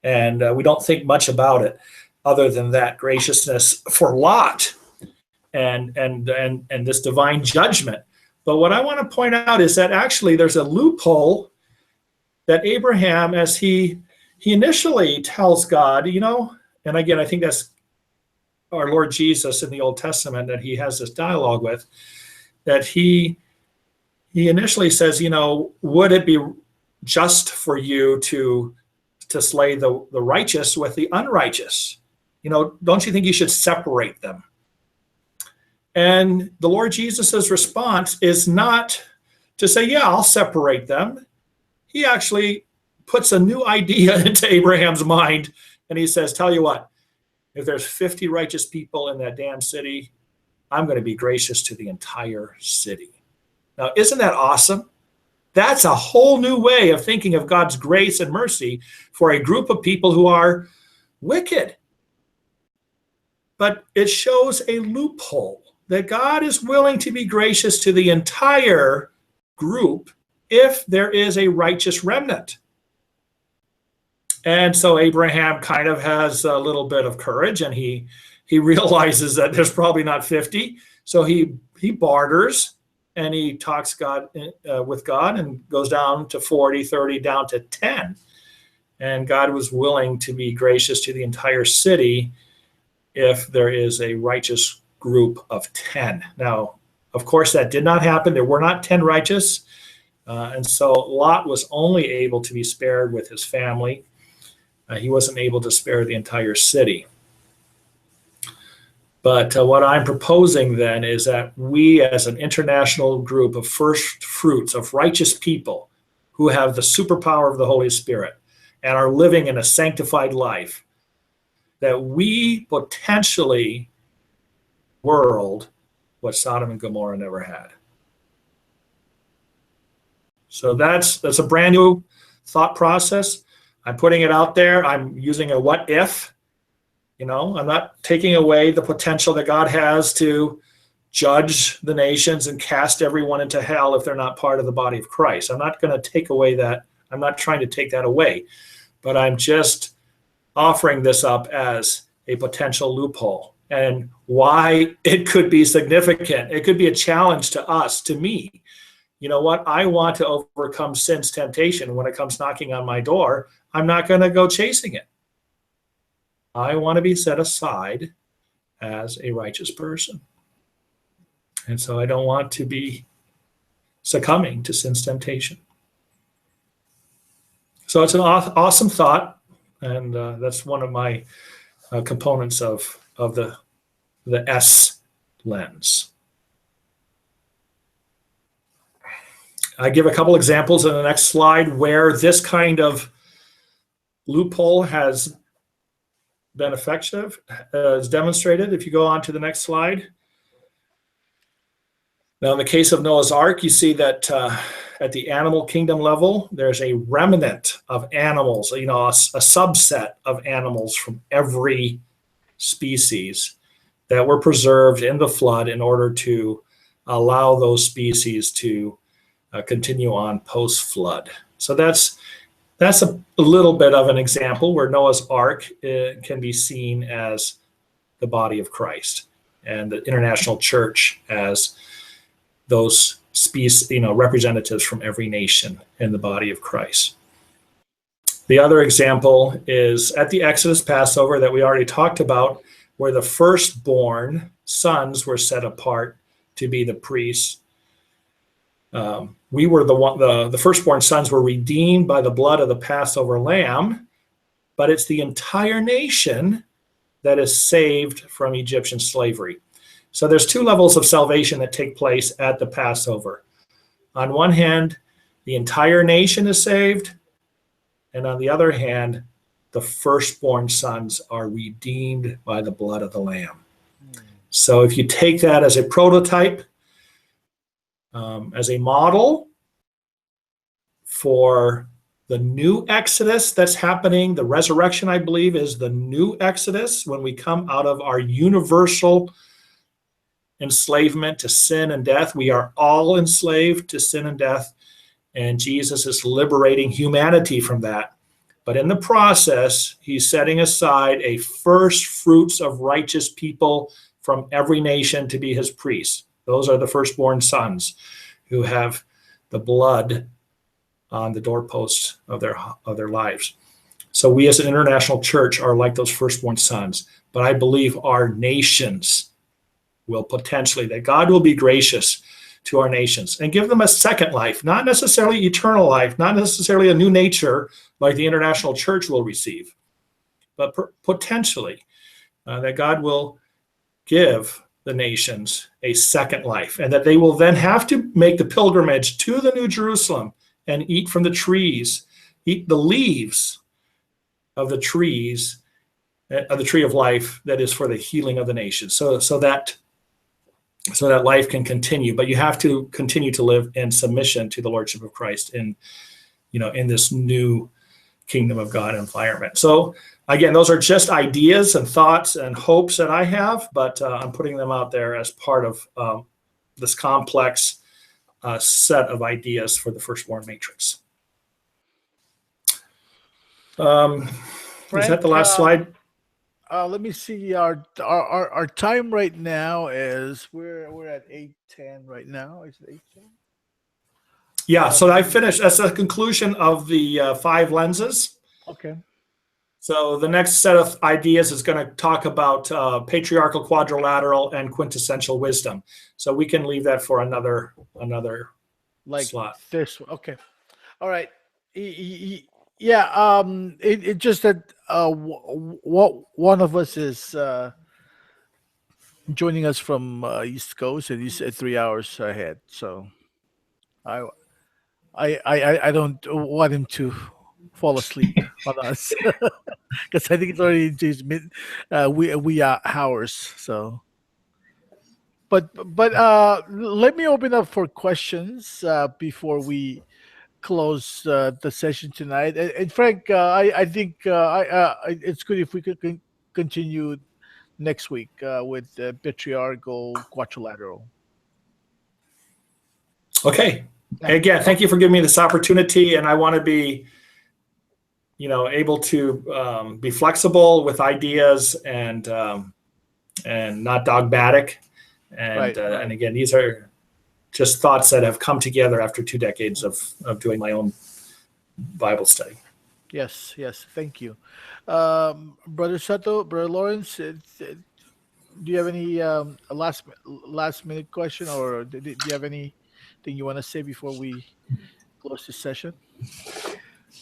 And we don't think much about it other than that graciousness for Lot and this divine judgment. But what I want to point out is that actually there's a loophole that Abraham, as he initially tells God, and again, I think that's our Lord Jesus in the Old Testament that he has this dialogue with, that he initially says, would it be just for you to slay the righteous with the unrighteous? Don't you think you should separate them? And the Lord Jesus's response is not to say, yeah, I'll separate them. He actually puts a new idea into Abraham's mind, and he says, tell you what, if there's 50 righteous people in that damn city, I'm going to be gracious to the entire city. Now, isn't that awesome? That's a whole new way of thinking of God's grace and mercy for a group of people who are wicked. But it shows a loophole that God is willing to be gracious to the entire group if there is a righteous remnant. And so Abraham kind of has a little bit of courage, and he realizes that there's probably not 50. So he barters, and he talks with God and goes down to 40, 30, down to 10. And God was willing to be gracious to the entire city if there is a righteous group of 10. Now, of course, that did not happen. There were not 10 righteous. And so Lot was only able to be spared with his family. He wasn't able to spare the entire city. But what I'm proposing then is that we, as an international group of first fruits of righteous people who have the superpower of the Holy Spirit and are living in a sanctified life, that we potentially world what Sodom and Gomorrah never had. So that's a brand new thought process. I'm putting it out there. I'm using a what if. I'm not taking away the potential that God has to judge the nations and cast everyone into hell if they're not part of the body of Christ. I'm not going to take away that. I'm not trying to take that away, but I'm just offering this up as a potential loophole and why it could be significant. It could be a challenge to us, to me. You know what? I want to overcome sin's temptation. When it comes knocking on my door, I'm not going to go chasing it. I want to be set aside as a righteous person. And so I don't want to be succumbing to sin's temptation. So it's an awesome thought. And that's one of my components of the S lens. I give a couple examples in the next slide where this kind of loophole has been effective, is demonstrated. If you go on to the next slide. Now, in the case of Noah's Ark, you see that at the animal kingdom level, there's a remnant of animals, a subset of animals from every species that were preserved in the flood in order to allow those species to continue on post-flood. So that's a little bit of an example where Noah's Ark can be seen as the body of Christ and the international church as those species, representatives from every nation in the body of Christ. The other example is at the Exodus Passover that we already talked about, where the firstborn sons were set apart to be the priests. We were the firstborn sons were redeemed by the blood of the Passover lamb, but it's the entire nation that is saved from Egyptian slavery. So there's two levels of salvation that take place at the Passover. On one hand, the entire nation is saved, and on the other hand, the firstborn sons are redeemed by the blood of the lamb. So if you take that as a prototype, as a model for the new Exodus that's happening, the resurrection, I believe, is the new Exodus when we come out of our universal enslavement to sin and death. We are all enslaved to sin and death, and Jesus is liberating humanity from that. But in the process, he's setting aside a first fruits of righteous people from every nation to be his priests. Those are the firstborn sons who have the blood on the doorposts of their lives. So we as an international church are like those firstborn sons. But I believe our nations will potentially, that God will be gracious to our nations and give them a second life, not necessarily eternal life, not necessarily a new nature like the international church will receive, but potentially that God will give the nations a second life, and that they will then have to make the pilgrimage to the New Jerusalem and eat from the trees, eat the leaves of the trees, of the tree of life that is for the healing of the nations. So that so that life can continue. But you have to continue to live in submission to the Lordship of Christ in this new kingdom of God environment. So again, those are just ideas and thoughts and hopes that I have, but I'm putting them out there as part of this complex set of ideas for the firstborn matrix. Frank, is that the last slide? Let me see. Our time right now is we're at 8:10 right now. Is it 8:10? Yeah. So I finished. That's the conclusion of the 5 lenses. Okay. So the next set of ideas is going to talk about patriarchal, quadrilateral, and quintessential wisdom. So we can leave that for another slot. This one. Okay. All right. Yeah. It just that one of us is joining us from East Coast, and he's 3 hours ahead. So I don't want him to fall asleep on us because I think it's already just we are hours. So, but let me open up for questions before we close the session tonight. And Frank, I think it's good if we could continue next week with patriarchal quadrilateral. Okay. Again, thank you for giving me this opportunity, and I want to be, able to be flexible with ideas and not dogmatic. And Right. And again, these are just thoughts that have come together after 2 decades of doing my own Bible study. Yes. Thank you, Brother Sato, Brother Lawrence. Do you have any last minute question, or do you have anything you want to say before we close this session?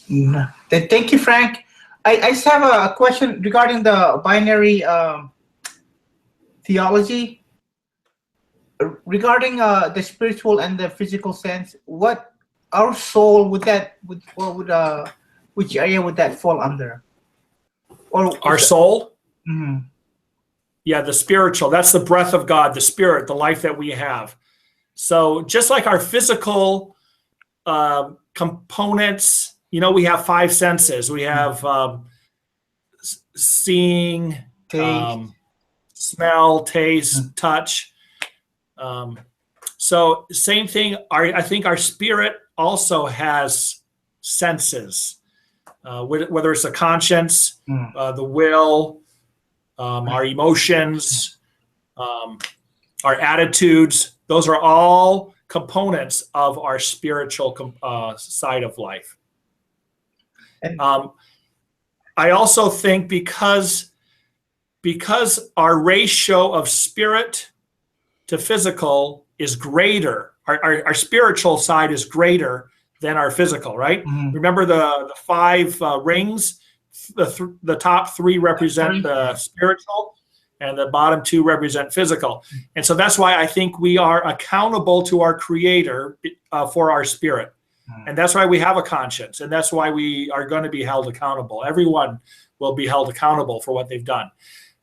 No. Then thank you, Frank. I just have a question regarding the binary theology. Regarding the spiritual and the physical sense, what our soul which area would that fall under? Or Our soul? Mm-hmm. Yeah, the spiritual. That's the breath of God, the spirit, the life that we have. So just like our physical components, we have 5 senses. We have seeing, Taste. smell, taste, touch. So same thing. I think our spirit also has senses, whether it's a conscience, the will, our emotions, our attitudes. Those are all components of our spiritual side of life. I also think because our ratio of spirit to physical is greater, our spiritual side is greater than our physical, right? Mm-hmm. Remember the 5 rings? The top 3 represent the spiritual, and the bottom 2 represent physical. And so that's why I think we are accountable to our Creator for our spirit. And that's why we have a conscience, and that's why we are going to be held accountable. Everyone will be held accountable for what they've done.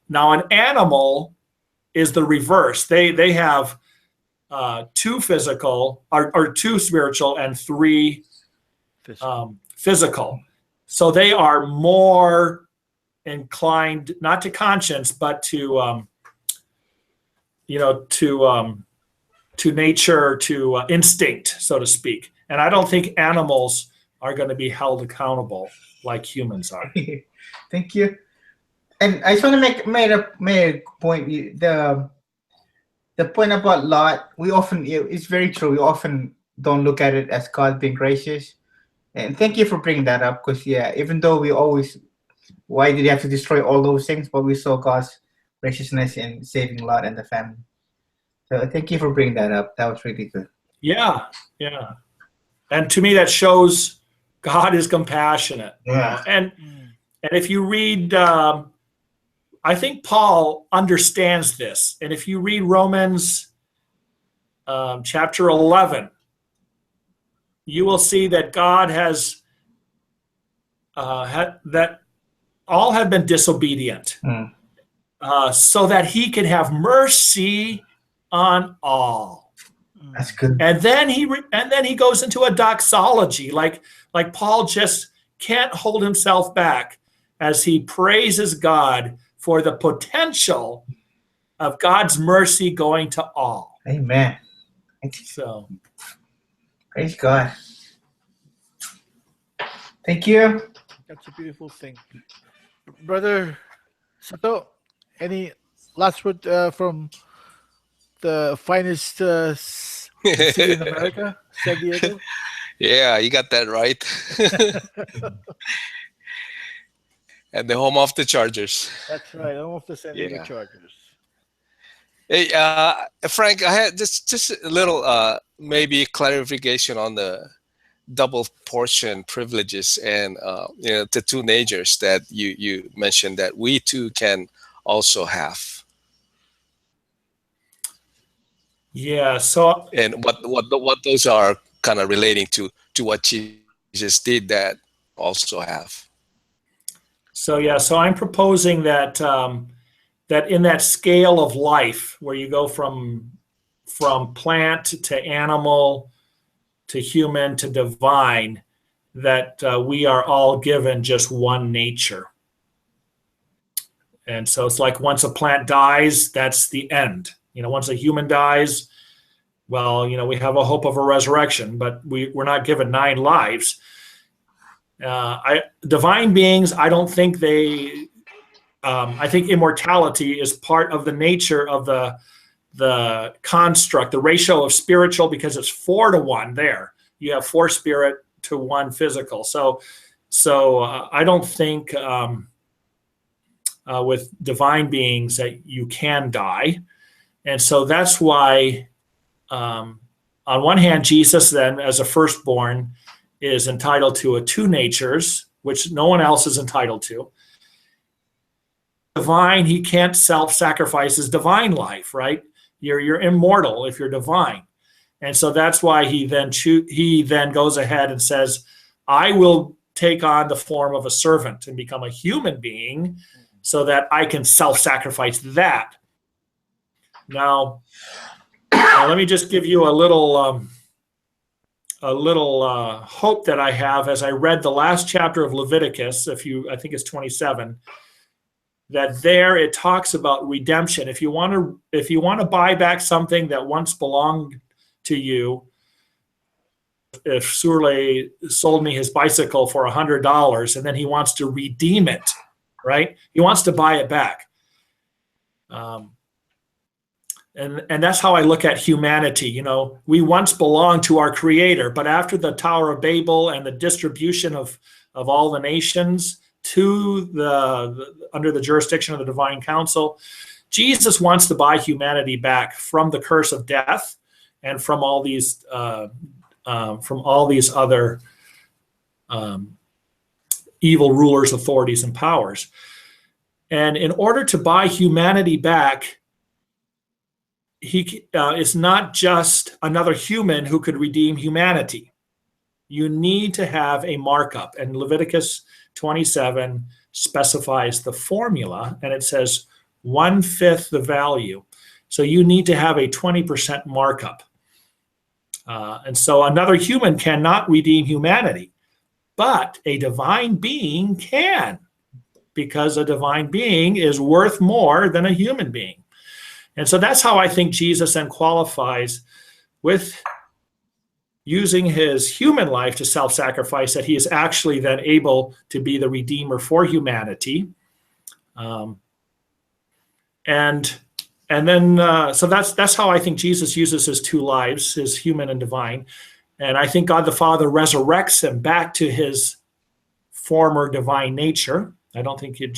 Now, an animal is the reverse. They have 2 physical, or 2 spiritual, and 3 physical. So they are more inclined not to conscience, but to to nature, to instinct, so to speak. And I don't think animals are going to be held accountable like humans are. Thank you. And I just want to make a point. The point about Lot, it's very true. We often don't look at it as God being gracious. And thank you for bringing that up, because even though why did he have to destroy all those things? But we saw God's graciousness in saving Lot and the family. So thank you for bringing that up. That was really good. Yeah. And to me, that shows God is compassionate. Yeah. And if you read, I think Paul understands this. And if you read Romans chapter 11, you will see that God has that all have been disobedient, so that he can have mercy on all. That's good. And then he goes into a doxology, like Paul just can't hold himself back as he praises God for the potential of God's mercy going to all. Amen. So, Praise God. Thank you. That's a beautiful thing. Brother Sato, any last word from the finest city in America, San Diego? Yeah, you got that right. And the home of the Chargers. That's right. I'm off the San Diego Yeah. Chargers. Hey, Frank, I had just a little maybe clarification on the double portion privileges and the two natures that you mentioned that we too can also have. yeah, so And what those are kind of relating to what Jesus did that also have. So I'm proposing that that in that scale of life where you go from plant to animal to human to divine, that we are all given just one nature. And so it's like once a plant dies, that's the end. Once a human dies, well, we have a hope of a resurrection, but we're not given 9 lives. Divine beings, I don't think they. I think immortality is part of the nature of the construct, the ratio of spiritual, because it's 4-to-1 there. You have 4 spirit to 1 physical. So I don't think with divine beings that you can die. And so that's why, on one hand, Jesus then, as a firstborn, is entitled to 2 natures, which no one else is entitled to. Divine, he can't self-sacrifice his divine life, right? You're immortal if you're divine. And so that's why he then goes ahead and says, I will take on the form of a servant and become a human being so that I can self-sacrifice that. Now let me just give you a little hope that I have as I read the last chapter of Leviticus. I think it's 27. That there it talks about redemption. If you want to buy back something that once belonged to you, if Surle sold me his bicycle for $100 and then he wants to redeem it, right? He wants to buy it back. And that's how I look at humanity. We once belonged to our Creator, but after the Tower of Babel and the distribution of all the nations to under the jurisdiction of the Divine Council, Jesus wants to buy humanity back from the curse of death and from all these other evil rulers, authorities, and powers. And in order to buy humanity back, he is not just another human who could redeem humanity. You need to have a markup, and Leviticus 27 specifies the formula, and it says 1/5 the value. So you need to have a 20% markup. And so another human cannot redeem humanity, but a divine being can, because a divine being is worth more than a human being. And so that's how I think Jesus then qualifies with using his human life to self-sacrifice, that he is actually then able to be the redeemer for humanity. And then so that's how I think Jesus uses his 2 lives, his human and divine. And I think God the Father resurrects him back to his former divine nature. I don't think he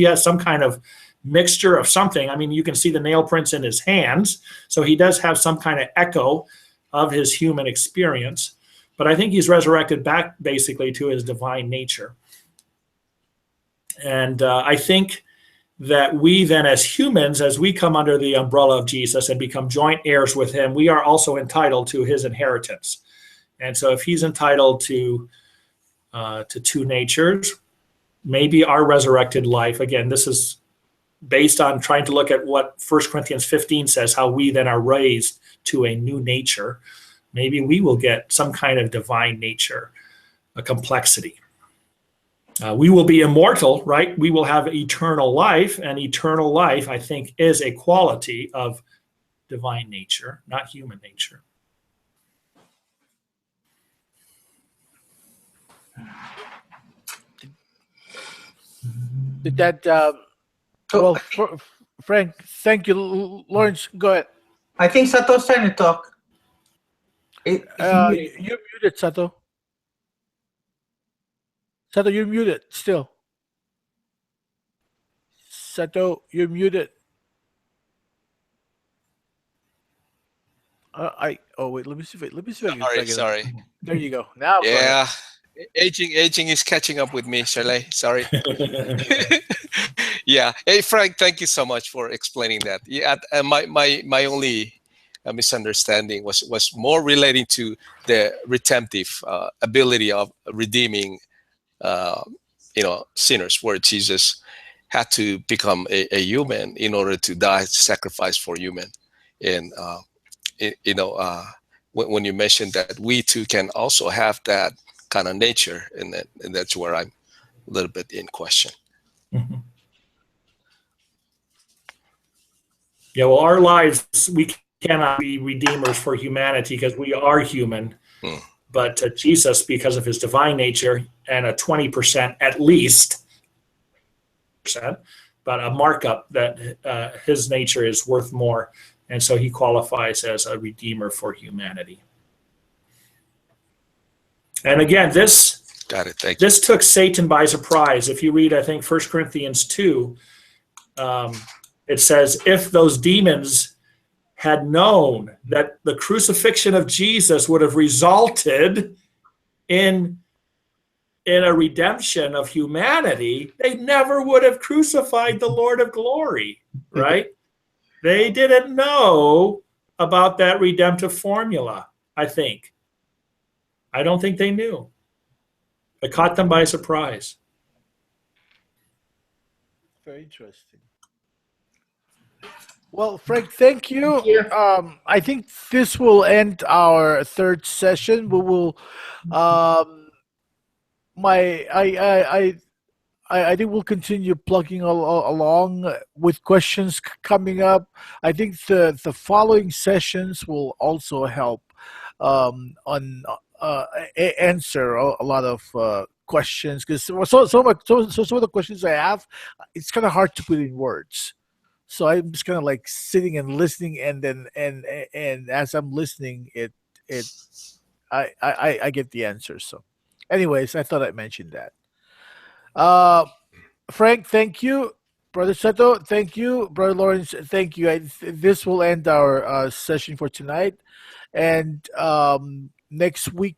has some kind of mixture of something. I mean, you can see the nail prints in his hands, so he does have some kind of echo of his human experience, but I think he's resurrected back basically to his divine nature. And I think that we then as humans, as we come under the umbrella of Jesus and become joint heirs with him, we are also entitled to his inheritance. And so if he's entitled to 2 natures, maybe our resurrected life, again, this is based on trying to look at what 1 Corinthians 15 says, how we then are raised to a new nature, maybe we will get some kind of divine nature, a complexity. We will be immortal, right? We will have eternal life, and eternal life, I think, is a quality of divine nature, not human nature. Did that? Well, Frank, thank you. Lawrence, go ahead. I think Sato's trying to talk. You're muted, Sato. Sato, you're muted still. Sato, you're muted. Wait. Let me see. Let me see if I can plug it. Sorry. There you go. Now. Yeah, aging is catching up with me, Shirley. Sorry. Yeah. Hey, Frank, thank you so much for explaining that. Yeah, my only misunderstanding was more relating to the redemptive ability of redeeming, sinners, where Jesus had to become a human in order to die, sacrifice for human, and when you mentioned that we too can also have that kind of nature, and that's where I'm a little bit in question. Mm-hmm. Yeah, well, our lives, we cannot be redeemers for humanity because we are human. But Jesus, because of his divine nature and a 20% at least, but a markup that his nature is worth more. And so he qualifies as a redeemer for humanity. And again, this took Satan by surprise. If you read, I think, 1 Corinthians 2, it says, if those demons had known that the crucifixion of Jesus would have resulted in a redemption of humanity, they never would have crucified the Lord of glory, right? They didn't know about that redemptive formula, I think. I don't think they knew. It caught them by surprise. Very interesting. Well, Frank, thank you. I think this will end our third session. We will, I think we'll continue plugging along with questions coming up. I think the following sessions will also help answer a lot of questions, because some of the questions I have, it's kind of hard to put in words. So I'm just kind of like sitting and listening, and then and as I'm listening, I get the answer. So, anyways, I thought I'd mention that. Frank, thank you. Brother Sato, thank you. Brother Lawrence, thank you. This will end our session for tonight, and next week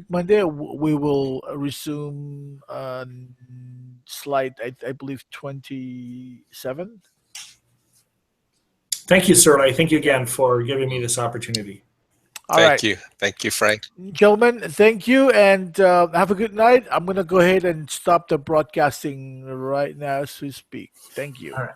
Monday we will resume slide I believe 27. Thank you, sir. Thank you again for giving me this opportunity. Thank you. Thank you, Frank. Gentlemen, thank you, and have a good night. I'm going to go ahead and stop the broadcasting right now as we speak. Thank you. All right.